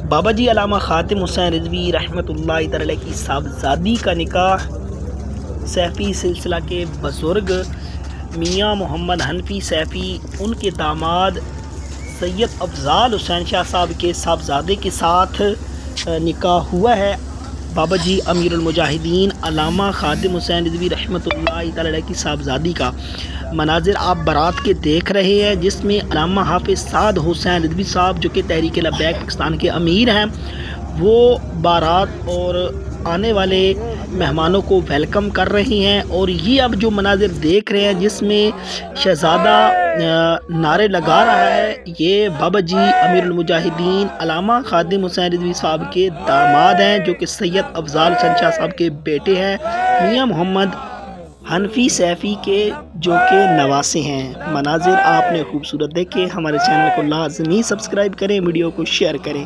بابا جی علامہ خاتم حسین رضوی رحمۃ اللہ تعالی کی صاحبزادی کا نکاح سیفی سلسلہ کے بزرگ میاں محمد حنفی سیفی ان کے داماد سید افضال حسین شاہ صاحب کے صاحبزادے کے ساتھ نکاح ہوا ہے۔ بابا جی امیر المجاہدین علامہ خاتم حسین رضوی رحمۃ اللہ تعالی کی صاحبزادی کا مناظر آپ برات کے دیکھ رہے ہیں، جس میں علامہ حافظ سعد حسین رضوی صاحب جو کہ تحریک لبیک پاکستان کے امیر ہیں، وہ بارات اور آنے والے مہمانوں کو ویلکم کر رہی ہیں۔ اور یہ اب جو مناظر دیکھ رہے ہیں جس میں شہزادہ نعرے لگا رہا ہے، یہ بابا جی امیر المجاہدین علامہ خاتم حسین رضوی صاحب کے داماد ہیں، جو کہ سید افضال حسین شاہ صاحب کے بیٹے ہیں، میاں محمد حنفی سیفی کے، جو کہ نواسے ہیں۔ مناظر آپ نے خوبصورت دیکھے، ہمارے چینل کو لازمی سبسکرائب کریں، ویڈیو کو شیئر کریں۔